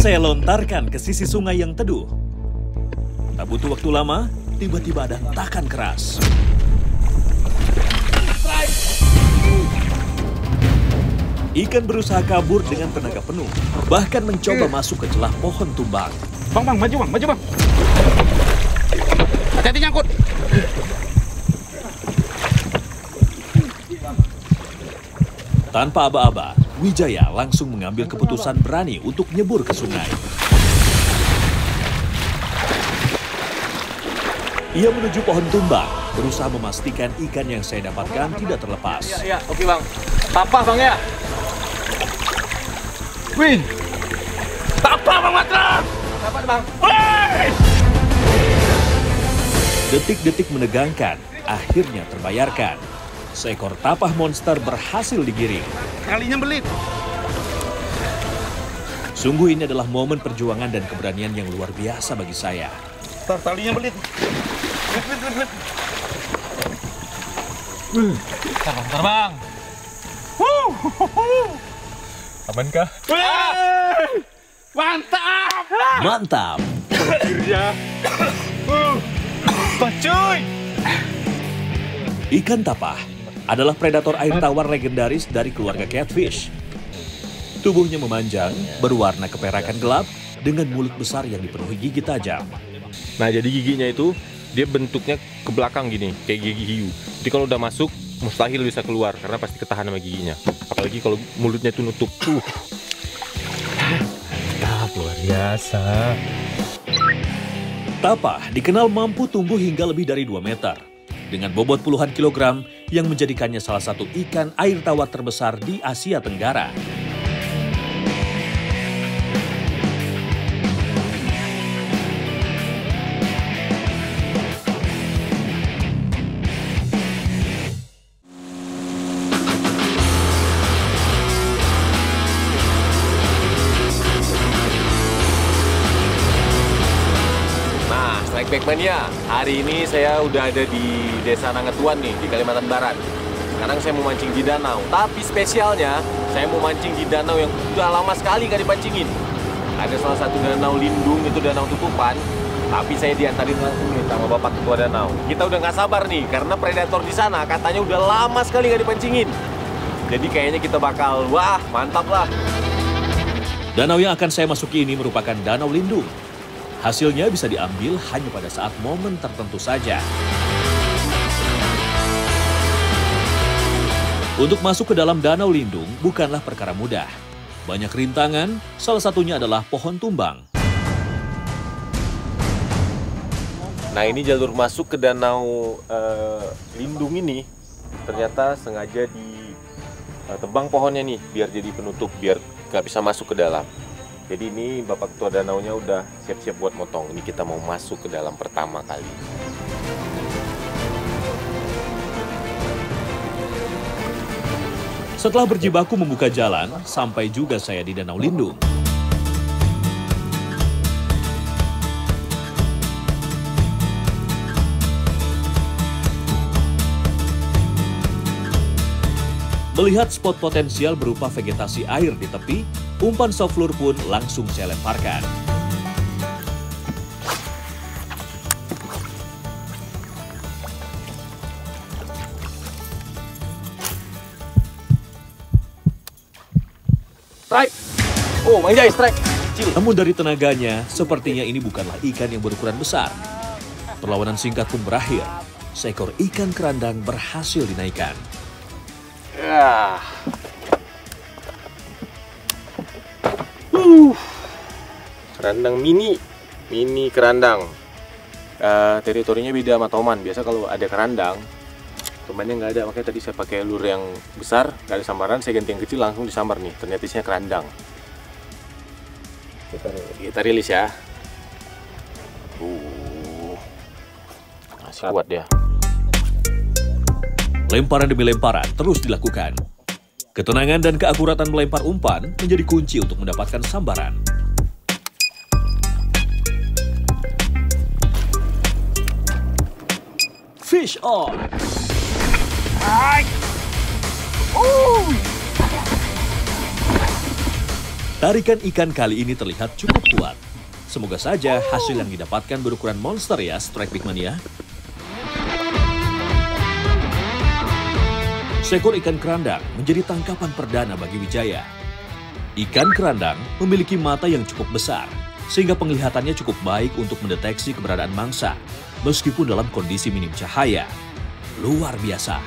saya lontarkan ke sisi sungai yang teduh. Tak butuh waktu lama, tiba-tiba ada hentakan keras. Ikan berusaha kabur dengan tenaga penuh, bahkan mencoba masuk ke celah pohon tumbang. Bang, maju bang. Hati-hati nyangkut. Tanpa aba-aba, Wijaya langsung mengambil keputusan berani untuk nyebur ke sungai. Ia menuju pohon tumbang, berusaha memastikan ikan yang saya dapatkan tidak terlepas. Iya, oke bang. Tapah bang ya. Wih, tapah bang Matra. Dapat bang. Detik-detik menegangkan, akhirnya terbayarkan. Seekor tapah monster berhasil digiring. Kalinya belit. Sungguh ini adalah momen perjuangan dan keberanian yang luar biasa bagi saya. Talinya belit. Terbang. Aman kah? Mantap. Mantap! Akhirnya. Bacuy. Ikan tapah adalah predator air tawar legendaris dari keluarga catfish. Tubuhnya memanjang, berwarna keperakan gelap, dengan mulut besar yang dipenuhi gigi tajam. Nah jadi giginya itu dia bentuknya ke belakang gini, kayak gigi hiu. Jadi kalau udah masuk mustahil bisa keluar karena pasti ketahan sama giginya. Apalagi kalau mulutnya itu nutup. Mantap, luar biasa. Tapah dikenal mampu tumbuh hingga lebih dari 2 meter. Dengan bobot puluhan kilogram yang menjadikannya salah satu ikan air tawar terbesar di Asia Tenggara. Backmania, hari ini saya udah ada di Desa Nangetuan nih, di Kalimantan Barat. Sekarang saya mau mancing di danau, tapi spesialnya saya mau mancing di danau yang udah lama sekali gak dipancingin. Ada salah satu danau lindung, itu Danau Tutupan, tapi saya diantarin langsung nih sama Bapak Ketua Danau. Kita udah gak sabar nih, karena predator di sana katanya udah lama sekali gak dipancingin. Jadi kayaknya kita bakal, wah mantap lah. Danau yang akan saya masuki ini merupakan danau lindung. Hasilnya bisa diambil hanya pada saat momen tertentu saja. Untuk masuk ke dalam danau lindung bukanlah perkara mudah. Banyak rintangan, salah satunya adalah pohon tumbang. Nah ini jalur masuk ke danau lindung ini ternyata sengaja ditebang pohonnya nih biar jadi penutup, biar nggak bisa masuk ke dalam. Jadi ini Bapak Ketua Danaunya udah siap-siap buat motong. Ini kita mau masuk ke dalam pertama kali. Setelah berjibaku membuka jalan, sampai juga saya di danau lindung. Melihat spot potensial berupa vegetasi air di tepi, umpan soft lure pun langsung saya lemparkan. Strike! Oh, Mang Jai, strike! Kecil. Namun dari tenaganya, sepertinya ini bukanlah ikan yang berukuran besar. Perlawanan singkat pun berakhir. Seekor ikan kerandang berhasil dinaikkan. Kerandang mini kerandang. Teritorinya beda sama toman. Biasa kalau ada kerandang, tomannya nggak ada. Makanya tadi saya pakai lure yang besar, nggak ada sambaran. Saya ganti yang kecil langsung disambar nih. Ternyata isinya kerandang. Kita rilis ya. Masih kuat dia. Lemparan demi lemparan terus dilakukan. Ketenangan dan keakuratan melempar umpan menjadi kunci untuk mendapatkan sambaran. Fish on! Tarikan ikan kali ini terlihat cukup kuat. Semoga saja hasil yang didapatkan berukuran monster ya, Strike Big Mania. Seekor ikan kerandang menjadi tangkapan perdana bagi Wijaya. Ikan kerandang memiliki mata yang cukup besar, sehingga penglihatannya cukup baik untuk mendeteksi keberadaan mangsa, meskipun dalam kondisi minim cahaya. Luar biasa.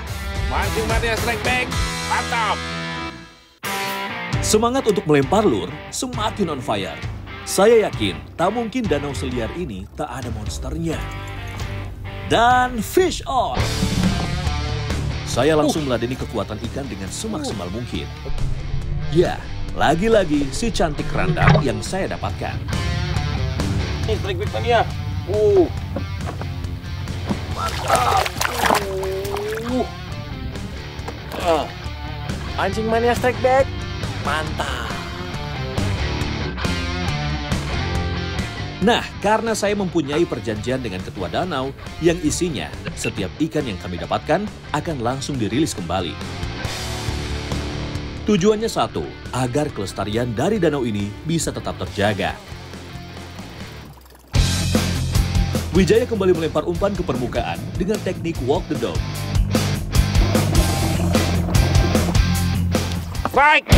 Mancing mania Strike Big. Mantap. Semangat untuk melempar lur semakin on fire. Saya yakin tak mungkin danau seliar ini tak ada monsternya. Dan fish on! Saya langsung meladeni kekuatan ikan dengan semaksimal mungkin. Ya, lagi-lagi si cantik kerandang yang saya dapatkan. Ini Strike Big Mania. Mantap. Mancing mania Strike Big. Mantap. Nah, karena saya mempunyai perjanjian dengan ketua danau yang isinya setiap ikan yang kami dapatkan akan langsung dirilis kembali. Tujuannya satu, agar kelestarian dari danau ini bisa tetap terjaga. Wijaya kembali melempar umpan ke permukaan dengan teknik walk the dog. Strike.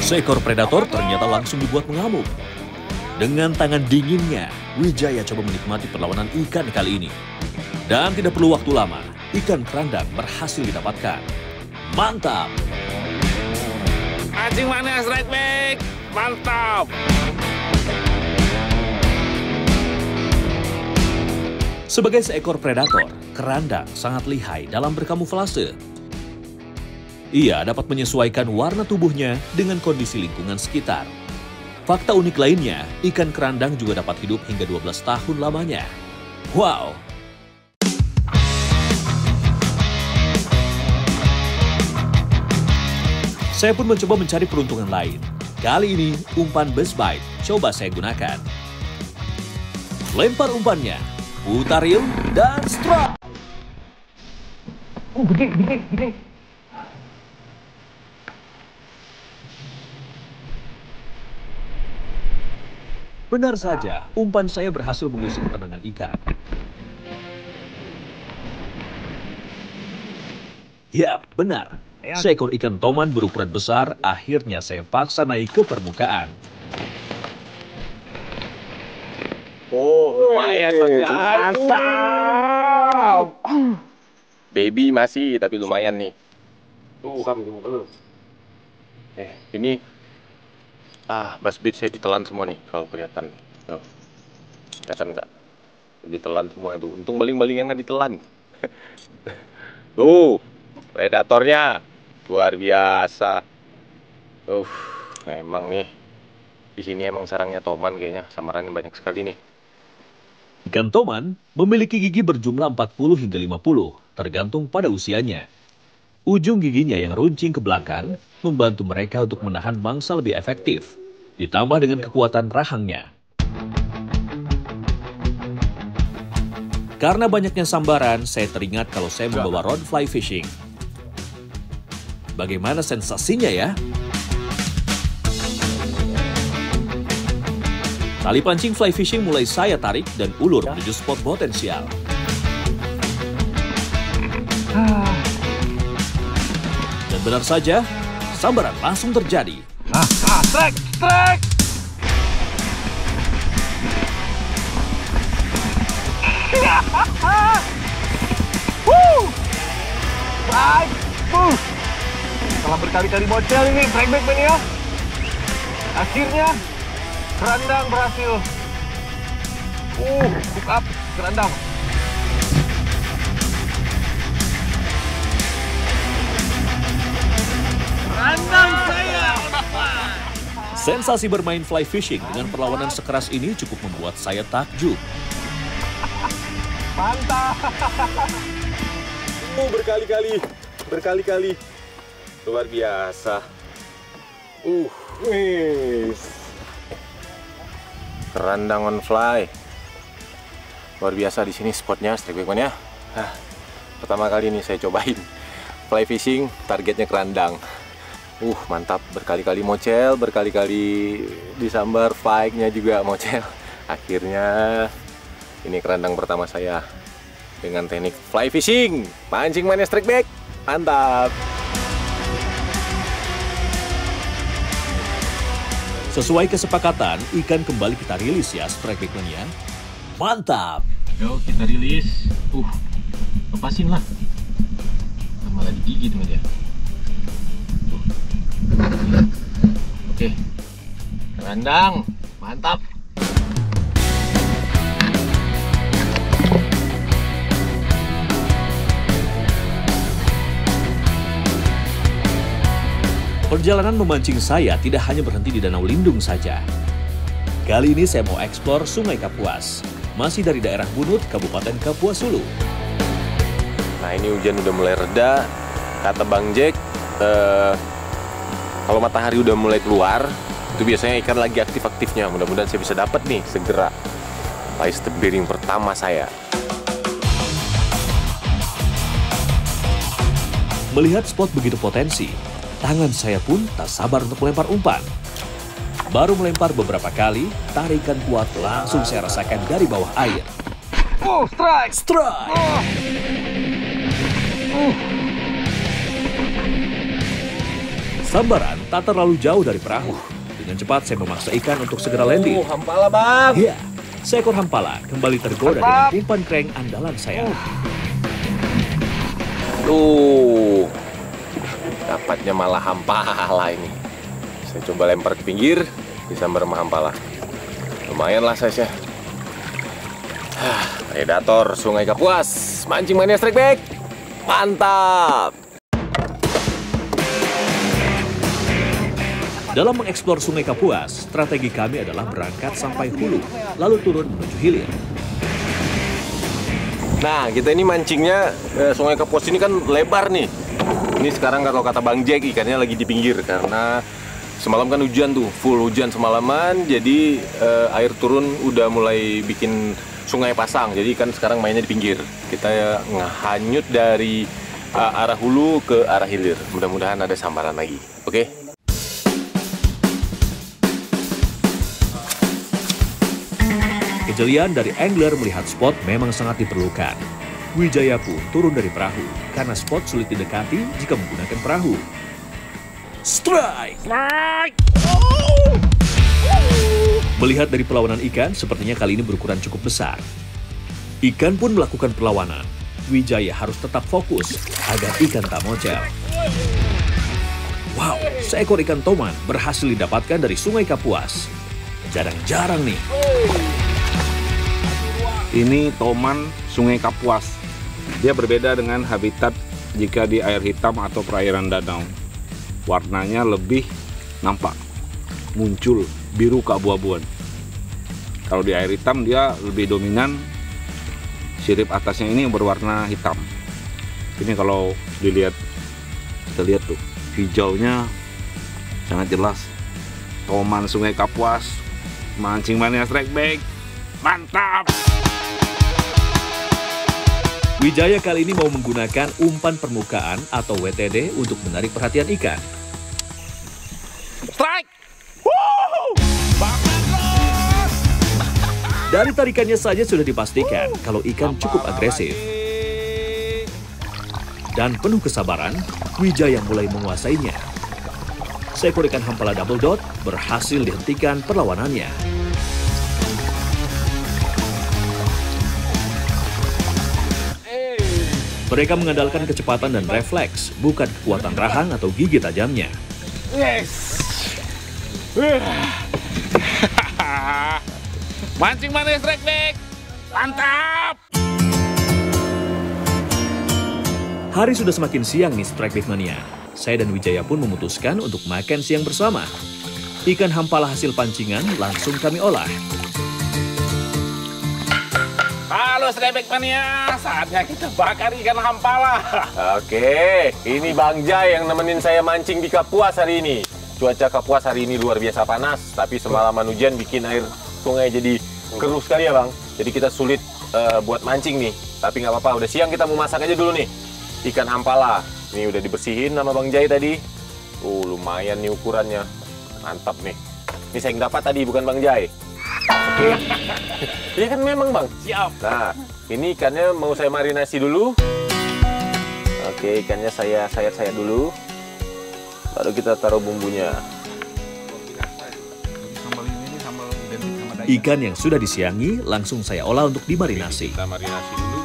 Seekor predator ternyata langsung dibuat mengamuk. Dengan tangan dinginnya, Wijaya coba menikmati perlawanan ikan kali ini. Dan tidak perlu waktu lama, ikan kerandang berhasil didapatkan. Mantap! Mancing mania Strike Big. Mantap. Sebagai seekor predator, kerandang sangat lihai dalam berkamuflase. Ia dapat menyesuaikan warna tubuhnya dengan kondisi lingkungan sekitar. Fakta unik lainnya, ikan kerandang juga dapat hidup hingga 12 tahun lamanya. Wow! Saya pun mencoba mencari peruntungan lain. Kali ini, umpan buzz bite coba saya gunakan. Lempar umpannya, putar reel, dan strike! Gede. Benar saja, umpan saya berhasil mengusik penangan ikan. Ya, benar. Seekor ikan toman berukuran besar akhirnya saya paksa naik ke permukaan. Lumayan. Mantap. Baby masih, tapi lumayan nih. Ini bass beat saya ditelan semua nih, kalau kelihatan. Kelihatan nggak? Ditelan semua itu. Untung baling-balingnya nggak ditelan. Tuh, predatornya luar biasa. Emang nih. Di sini emang sarangnya toman kayaknya, samarannya banyak sekali nih. Ikan toman memiliki gigi berjumlah 40 hingga 50, tergantung pada usianya. Ujung giginya yang runcing ke belakang membantu mereka untuk menahan mangsa lebih efektif, ditambah dengan kekuatan rahangnya. Karena banyaknya sambaran, saya teringat kalau saya membawa rod fly fishing. Bagaimana sensasinya ya? Tali pancing fly fishing mulai saya tarik dan ulur menuju spot potensial. Dan benar saja, sambaran langsung terjadi. Strike. Setelah berkali-kali bocel ini Strike Big Mania, akhirnya kerandang berhasil. Hook up kerandang. Kerandang saya. Sensasi bermain fly fishing dengan perlawanan sekeras ini cukup membuat saya takjub. Mantap. Berkali-kali. Luar biasa. Kerandang on fly. Luar biasa di sini spotnya, Strike Big Mania. Pertama kali ini saya cobain fly fishing, targetnya kerandang. Mantap, berkali-kali mocel, berkali-kali disambar, fight-nya juga mocel. Akhirnya ini kerandang pertama saya dengan teknik fly fishing, mancing mania strike back. Mantap. Sesuai kesepakatan, ikan kembali kita rilis ya, strike back mania. Mantap. Yuk kita rilis. Lepasin lah. Malah digigit sama dia. Oke, kerandang, mantap. Perjalanan memancing saya tidak hanya berhenti di Danau Lindung saja. Kali ini saya mau eksplor Sungai Kapuas, masih dari daerah Bunut, Kabupaten Kapuas Hulu. Nah ini hujan udah mulai reda, kata Bang Jack, kalau matahari udah mulai keluar, itu biasanya ikan lagi aktif-aktifnya. Mudah-mudahan saya bisa dapat nih segera live bearing pertama saya. Melihat spot begitu potensi, tangan saya pun tak sabar untuk melempar umpan. Baru melempar beberapa kali, tarikan kuat langsung saya rasakan dari bawah air. Strike! Strike! Sambaran tak terlalu jauh dari perahu. Dengan cepat saya memaksa ikan untuk segera landing. Hampala bang! Ya, seekor hampala kembali tergoda dengan umpan kreng andalan saya. Dapatnya malah hampala ini. Saya coba lempar ke pinggir, disambar sama hampala. Lumayan lah size-nya. Predator Sungai Kapuas, mancing mania strike back. Mantap! Dalam mengeksplor Sungai Kapuas, strategi kami adalah berangkat sampai hulu, lalu turun menuju hilir. Nah, kita ini mancingnya Sungai Kapuas ini kan lebar nih. Ini sekarang kalau kata Bang Jack ikannya lagi di pinggir karena semalam kan hujan tuh, full hujan semalaman. Jadi air turun udah mulai bikin sungai pasang. Jadi ikan sekarang mainnya di pinggir. Kita ngehanyut dari arah hulu ke arah hilir. Mudah-mudahan ada sambaran lagi. Oke? Kejelian dari angler melihat spot memang sangat diperlukan. Wijaya pun turun dari perahu karena spot sulit didekati jika menggunakan perahu. Strike! Strike! Melihat dari perlawanan ikan, sepertinya kali ini berukuran cukup besar. Ikan pun melakukan perlawanan. Wijaya harus tetap fokus agar ikan tak mocel. Wow, seekor ikan toman berhasil didapatkan dari Sungai Kapuas. Jarang-jarang nih. Ini toman Sungai Kapuas. Dia berbeda dengan habitat jika di air hitam atau perairan danau. Warnanya lebih nampak, muncul biru keabu-abuan. Kalau di air hitam dia lebih dominan, sirip atasnya ini berwarna hitam. Ini kalau dilihat, kita lihat tuh, hijaunya sangat jelas. Toman Sungai Kapuas, mancing mania strike back, mantap! Wijaya kali ini mau menggunakan umpan permukaan atau WTD untuk menarik perhatian ikan. Strike! Dari tarikannya saja sudah dipastikan kalau ikan cukup agresif. Dan penuh kesabaran, Wijaya mulai menguasainya. Seekor ikan hampala double dot berhasil dihentikan perlawanannya. Mereka mengandalkan kecepatan dan refleks, bukan kekuatan rahang atau gigi tajamnya. Yes! Mancing mania strike back, mantap! Hari sudah semakin siang nih strike back mania. Saya dan Wijaya pun memutuskan untuk makan siang bersama. Ikan hampala hasil pancingan langsung kami olah. Halo strike back mania, saatnya kita bakar ikan hampala. Oke, ini Bang Jai yang nemenin saya mancing di Kapuas hari ini. Cuaca Kapuas hari ini luar biasa panas, tapi semalaman hujan bikin air sungai jadi keruh sekali ya Bang. Jadi kita sulit buat mancing nih, tapi nggak apa-apa, udah siang kita mau masak aja dulu nih. Ikan hampala, ini udah dibersihin sama Bang Jai tadi. Lumayan nih ukurannya. Mantap nih. Ini saya yang dapat tadi, bukan Bang Jai. Oke. Iya kan memang Bang? Siap. Nah, ini ikannya mau saya marinasi dulu. Oke, ikannya saya sayat-sayat dulu. Baru kita taruh bumbunya. Sambal ini sambal identik sama daging. Ikan yang sudah disiangi langsung saya olah untuk dimarinasi. Kita marinasi dulu.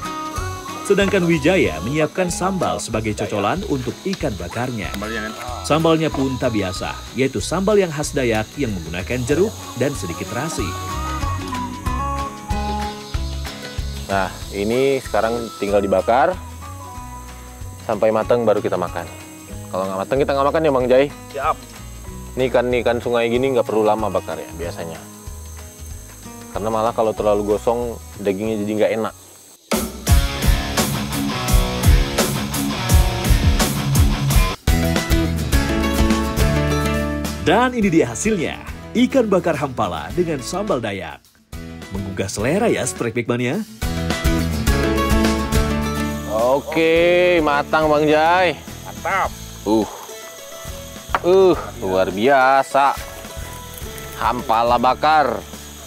Sedangkan Wijaya menyiapkan sambal sebagai cocolan untuk ikan bakarnya. Sambalnya kan. Sambalnya pun tak biasa, yaitu sambal yang khas Dayak yang menggunakan jeruk dan sedikit terasi. Nah, ini sekarang tinggal dibakar. Sampai matang baru kita makan. Kalau nggak matang kita nggak makan ya Bang Jai. Siap. Ini ikan sungai gini nggak perlu lama bakar ya biasanya. Karena malah kalau terlalu gosong dagingnya jadi nggak enak. Dan ini dia hasilnya, ikan bakar hampala dengan sambal Dayak. Menggugah selera ya Strike Back Mania. Oke, matang Bang Jai. Mantap. Luar biasa. Hampala bakar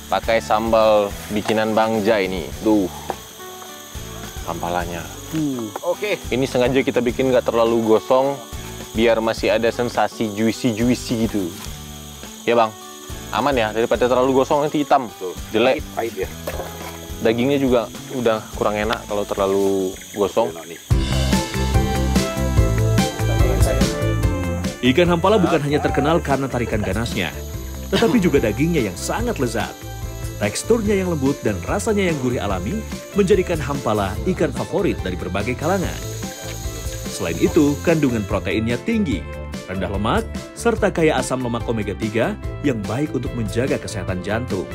pakai sambal bikinan Bang Jai nih. Hampalanya. Oke. Ini sengaja kita bikin nggak terlalu gosong biar masih ada sensasi juicy gitu. Ya Bang, aman ya daripada terlalu gosong nanti hitam, jelek. Pahit ya. Dagingnya juga udah kurang enak kalau terlalu gosong. Ikan hampala bukan hanya terkenal karena tarikan ganasnya, tetapi juga dagingnya yang sangat lezat. Teksturnya yang lembut dan rasanya yang gurih alami menjadikan hampala ikan favorit dari berbagai kalangan. Selain itu, kandungan proteinnya tinggi, rendah lemak, serta kaya asam lemak omega 3 yang baik untuk menjaga kesehatan jantung.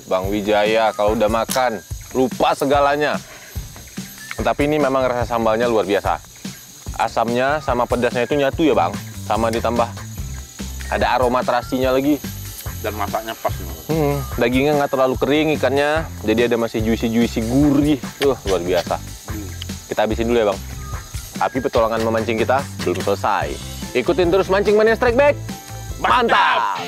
Bang Wijaya kalau udah makan lupa segalanya. Tapi ini memang rasa sambalnya luar biasa. Asamnya sama pedasnya itu nyatu ya Bang. Sama ditambah ada aroma terasinya lagi. Dan masaknya pas. Dagingnya nggak terlalu kering ikannya, jadi ada masih juicy gurih. Luar biasa. Kita habisin dulu ya Bang. Tapi petualangan memancing kita belum selesai. Ikutin terus Mancing Mania Strike Back. Mantap!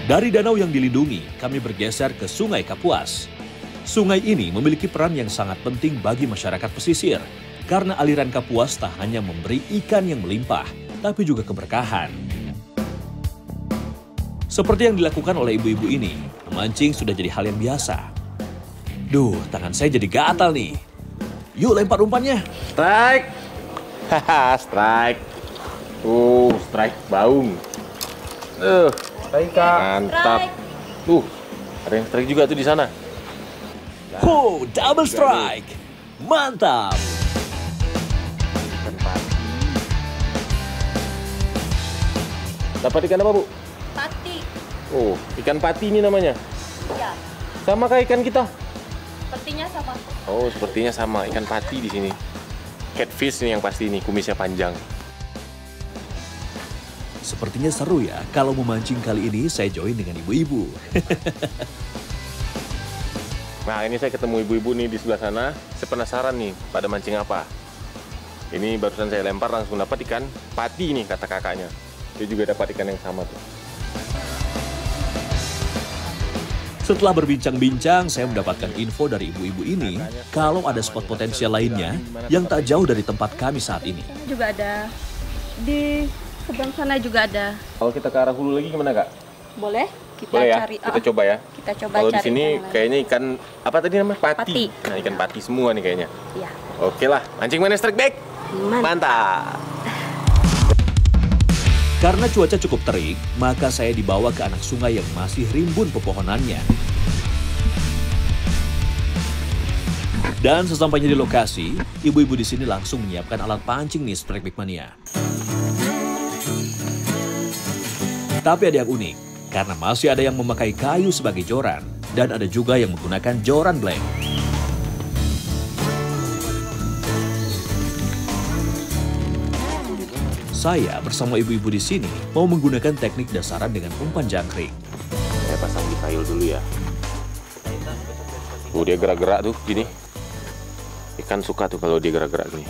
Dari danau yang dilindungi, kami bergeser ke Sungai Kapuas. Sungai ini memiliki peran yang sangat penting bagi masyarakat pesisir, karena aliran Kapuas tak hanya memberi ikan yang melimpah, tapi juga keberkahan. Seperti yang dilakukan oleh ibu-ibu ini, memancing sudah jadi hal yang biasa. Tangan saya jadi gatal nih. Yuk lempar umpannya. Strike! Haha, strike. Strike baung. Mantap. Ada yang strike juga tuh di sana. Double strike. Mantap. Dapat ikan apa, Bu? Pati. Ikan pati ini namanya. Ya, Sama kayak ikan kita. sepertinya sama. Sepertinya sama ikan pati di sini. Catfish nih yang pasti nih, kumisnya panjang. Sepertinya seru ya, kalau memancing kali ini saya join dengan ibu-ibu. Nah, ini saya ketemu ibu-ibu nih di sebelah sana. Saya penasaran nih, pada mancing apa. Ini barusan saya lempar langsung dapat ikan pati nih, kata kakaknya. Dia juga dapat ikan yang sama tuh. Setelah berbincang-bincang, saya mendapatkan info dari ibu-ibu ini kalau ada spot potensial lainnya yang tak jauh dari tempat kami saat ini. Juga ada. Di seberang sana juga ada. Kalau kita ke arah hulu lagi gimana, Kak? Boleh? Kita Boleh ya? cari. Kita coba ya. Kita coba Kalau cari. di sini ikan lain. kayaknya ikan apa tadi namanya? Pati. Pati. Nah, ikan pati semua nih kayaknya. Iya. Oke lah, Mancing Mania Strike Back. Mantap. Karena cuaca cukup terik, maka saya dibawa ke anak sungai yang masih rimbun pepohonannya. Dan sesampainya di lokasi, ibu-ibu di sini langsung menyiapkan alat pancing nih Strike Back Mania. Tapi ada yang unik, karena masih ada yang memakai kayu sebagai joran, dan ada juga yang menggunakan joran blank. Saya bersama ibu-ibu di sini mau menggunakan teknik dasaran dengan umpan jangkrik. Saya pasang di kail dulu ya. Dia gerak-gerak tuh gini. Ikan suka tuh kalau dia gerak-gerak gini.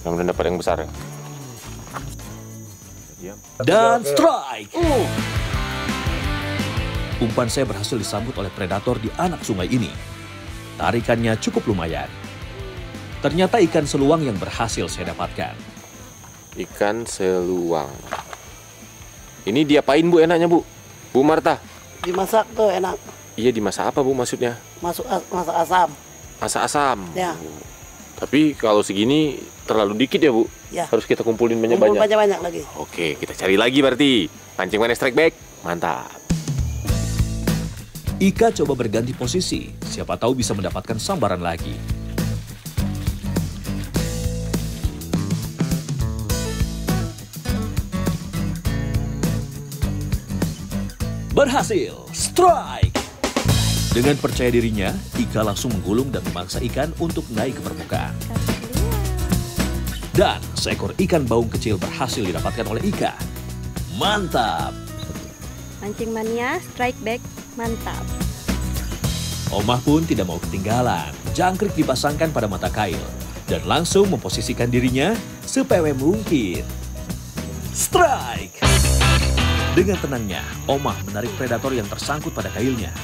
Mudah-mudahan dapat yang besar ya. Dan strike! Umpan saya berhasil disambut oleh predator di anak sungai ini. Tarikannya cukup lumayan. Ternyata ikan seluang yang berhasil saya dapatkan. Ikan seluang. Ini diapain Bu enaknya Bu? Bu Marta? Dimasak tuh enak. Iya dimasak apa Bu maksudnya? Masak asam. Masak asam? Ya. Tapi kalau segini terlalu dikit ya Bu? Ya. Harus kita kumpulin Kumpul banyak-banyak? banyak-banyak lagi. Oke, kita cari lagi berarti. Pancing mana strike back? Mantap. Ika coba berganti posisi. Siapa tahu bisa mendapatkan sambaran lagi. Berhasil, strike! Dengan percaya dirinya, Ika langsung menggulung dan memaksa ikan untuk naik ke permukaan. Dan seekor ikan baung kecil berhasil didapatkan oleh Ika. Mantap! Mancing mania, strike back, mantap. Omah pun tidak mau ketinggalan. Jangkrik dipasangkan pada mata kail dan langsung memposisikan dirinya sepewe mungkin. Strike! Dengan tenangnya, Omah menarik predator yang tersangkut pada kailnya.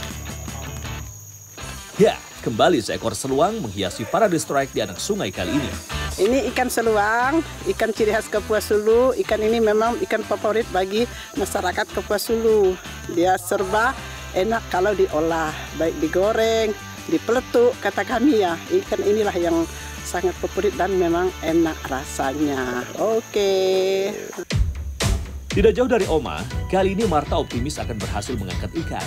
Ya, kembali seekor seluang menghiasi parade strike di anak sungai kali ini. Ini ikan seluang, ikan ciri khas Kapuas Hulu. Ikan ini memang ikan favorit bagi masyarakat Kapuas Hulu. Dia serba enak kalau diolah, baik digoreng, dipeletuk, kata kami ya. Ikan inilah yang sangat favorit dan memang enak rasanya. Oke. Tidak jauh dari Oma, kali ini Marta optimis akan berhasil mengangkat ikan.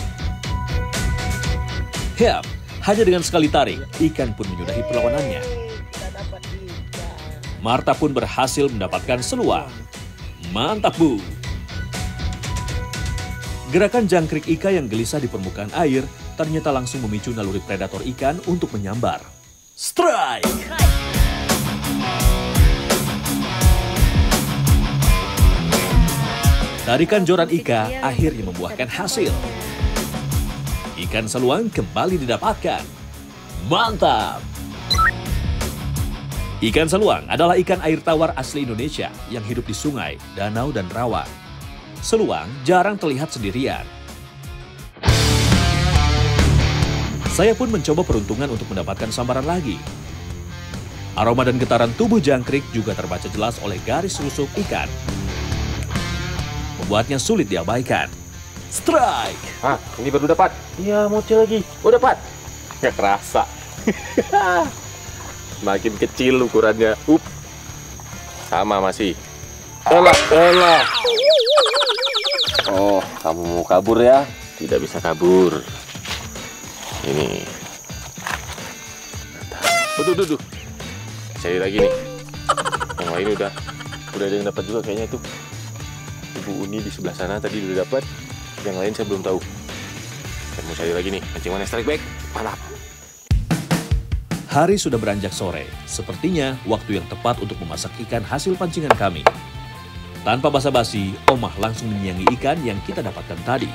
Yap, hanya dengan sekali tarik, ikan pun menyudahi perlawanannya. Marta pun berhasil mendapatkan seluang. Mantap, Bu! Gerakan jangkrik Ika yang gelisah di permukaan air ternyata langsung memicu naluri predator ikan untuk menyambar. Strike! Tarikan joran Ika akhirnya membuahkan hasil. Ikan seluang kembali didapatkan. Mantap! Ikan seluang adalah ikan air tawar asli Indonesia yang hidup di sungai, danau, dan rawa. Seluang jarang terlihat sendirian. Saya pun mencoba peruntungan untuk mendapatkan sambaran lagi. Aroma dan getaran tubuh jangkrik juga terbaca jelas oleh garis rusuk ikan. Membuatnya sulit diabaikan. Strike! Ah, ini baru dapat. Iya, mocel lagi. Oh, dapat. Nggak kerasa. Makin kecil ukurannya. Sama masih. Elah. Oh, kamu mau kabur ya? Tidak bisa kabur. Ini. Duh. Cari lagi nih. Yang lain udah ada yang dapat juga kayaknya itu. Ibu Uni di sebelah sana tadi udah dapat. Yang lain saya belum tahu. Saya mau cari lagi nih. Mancing mana strike back? Mantap. Hari sudah beranjak sore. Sepertinya waktu yang tepat untuk memasak ikan hasil pancingan kami. Tanpa basa-basi, Omah langsung menyiangi ikan yang kita dapatkan tadi.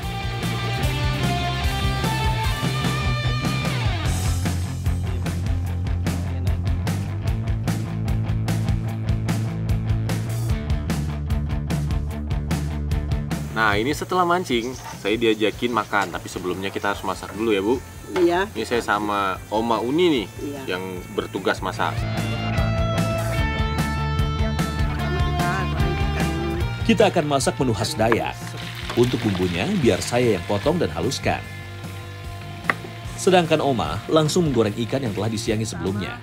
Nah, ini setelah mancing, saya diajakin makan. Tapi sebelumnya kita harus masak dulu ya, Bu. Iya. Ini saya sama Oma Uni nih, Iya. yang bertugas masak. Kita akan masak menu khas Dayak. Untuk bumbunya, biar saya yang potong dan haluskan. Sedangkan Oma langsung menggoreng ikan yang telah disiangi sebelumnya.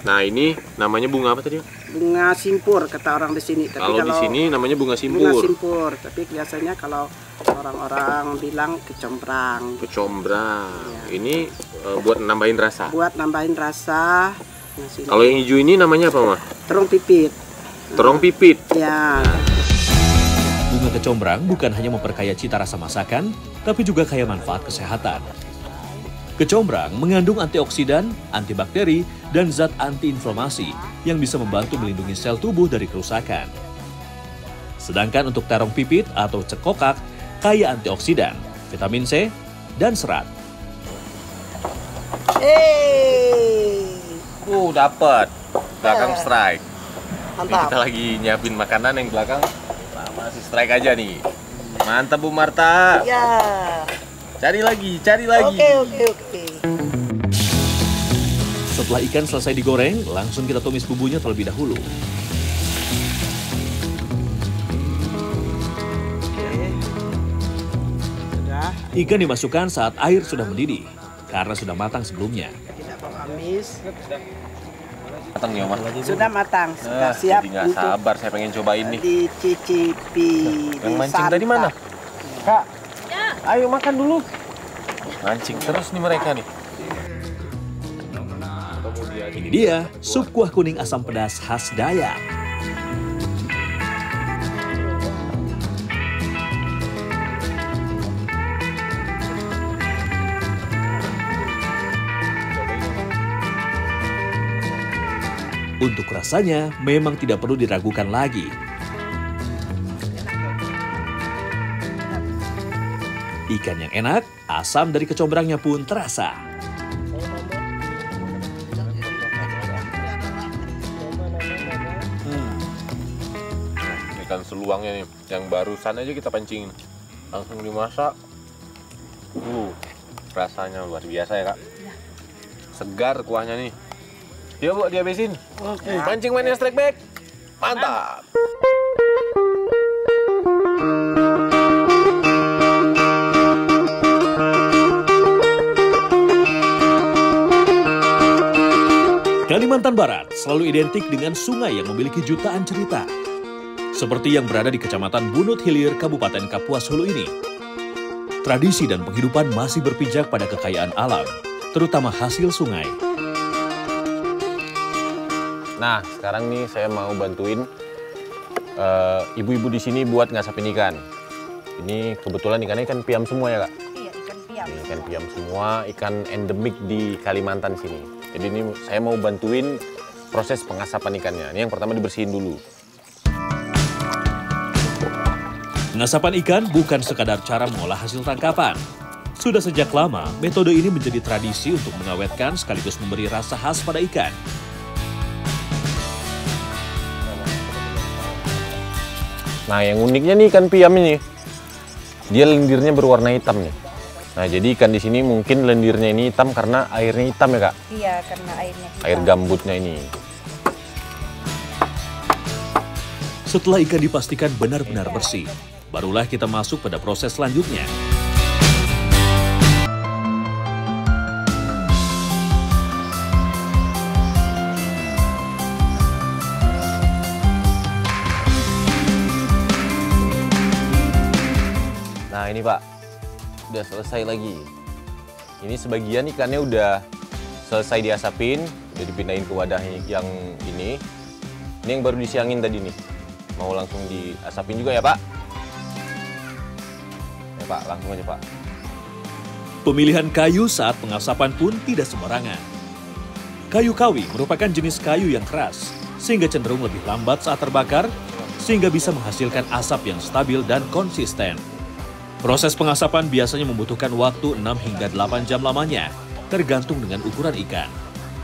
Nah, ini namanya bunga apa tadi? Bunga simpur kata orang di sini. Tapi Kalau di sini namanya bunga bunga simpur. simpur, tapi biasanya kalau orang-orang bilang kecombrang. Kecombrang. Iya. Ini buat nambahin rasa. Buat nambahin rasa. Nasi Kalau yang hijau ini namanya apa, Mah? terung pipit. Terong pipit. Ya. Bunga kecombrang bukan hanya memperkaya cita rasa masakan, tapi juga kaya manfaat kesehatan. Kecombrang mengandung antioksidan, antibakteri, dan zat antiinflamasi yang bisa membantu melindungi sel tubuh dari kerusakan. Sedangkan untuk terong pipit atau cekokak, kaya antioksidan, vitamin C, dan serat. Dapat. Belakang strike. Ini Mantap. kita lagi nyiapin makanan yang belakang. Nah, masih strike aja nih. Mantap Bu Marta. Ya. Cari lagi, cari lagi. Oke. Setelah ikan selesai digoreng, langsung kita tumis bumbunya terlebih dahulu. Sudah, Ikan dimasukkan saat air sudah mendidih, karena sudah matang sebelumnya. tidak mau amis. Matang nih Oma. Sudah matang, sudah siap Jadi nggak untuk sabar, saya pengen cobain nih. dicicipi. Yang mancing tadi mana? Kak, ayo makan dulu. Mancing terus nih mereka nih. Ini dia, sup kuah kuning asam pedas khas Dayak. Untuk rasanya, memang tidak perlu diragukan lagi. Ikan yang enak, asam dari kecombrangnya pun terasa. Ikan seluangnya nih, yang barusan aja kita pancingin. Langsung dimasak. Rasanya luar biasa ya Kak. Segar kuahnya nih. Yuk Bu, dihabisin. Oke. Mancing mainnya strike back. Mantap. Kalimantan Barat selalu identik dengan sungai yang memiliki jutaan cerita. Seperti yang berada di Kecamatan Bunut Hilir, Kabupaten Kapuas Hulu ini. Tradisi dan penghidupan masih berpijak pada kekayaan alam, terutama hasil sungai. Nah, sekarang nih saya mau bantuin ibu-ibu di sini buat ngasapin ikan. Ini kebetulan ikannya ikan piam semua ya Kak? Iya, ikan piam. Ini ikan piam semua, ikan endemik di Kalimantan sini. Jadi ini saya mau bantuin proses pengasapan ikannya. Ini yang pertama dibersihin dulu. Pengasapan ikan bukan sekadar cara mengolah hasil tangkapan. Sudah sejak lama, metode ini menjadi tradisi untuk mengawetkan sekaligus memberi rasa khas pada ikan. Nah, yang uniknya nih ikan piam ini, dia lendirnya berwarna hitam nih. Nah, jadi ikan di sini mungkin lendirnya ini hitam karena airnya hitam ya Kak? Iya, karena airnya. Air gambutnya ini. Setelah ikan dipastikan benar-benar bersih, barulah kita masuk pada proses selanjutnya. Nah ini Pak, udah selesai lagi. Ini sebagian ikannya udah selesai diasapin, udah dipindahin ke wadah yang ini. Ini yang baru disiangin tadi nih. Mau langsung diasapin juga ya Pak? Ya Pak, langsung aja Pak. Pemilihan kayu saat pengasapan pun tidak sembarangan. Kayu kawi merupakan jenis kayu yang keras, sehingga cenderung lebih lambat saat terbakar, sehingga bisa menghasilkan asap yang stabil dan konsisten. Proses pengasapan biasanya membutuhkan waktu 6 hingga 8 jam lamanya, tergantung dengan ukuran ikan.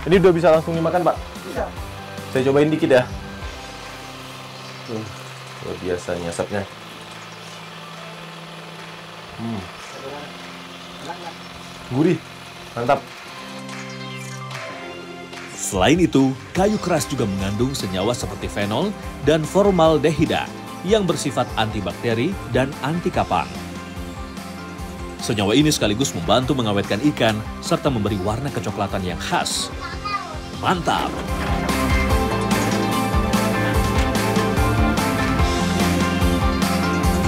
Ini udah bisa langsung dimakan Pak? Bisa. Saya cobain dikit ya. Luar biasa nih asapnya. Gurih, mantap. Selain itu, kayu keras juga mengandung senyawa seperti fenol dan formaldehida yang bersifat antibakteri dan anti kapang. Senyawa ini sekaligus membantu mengawetkan ikan serta memberi warna kecoklatan yang khas. Mantap!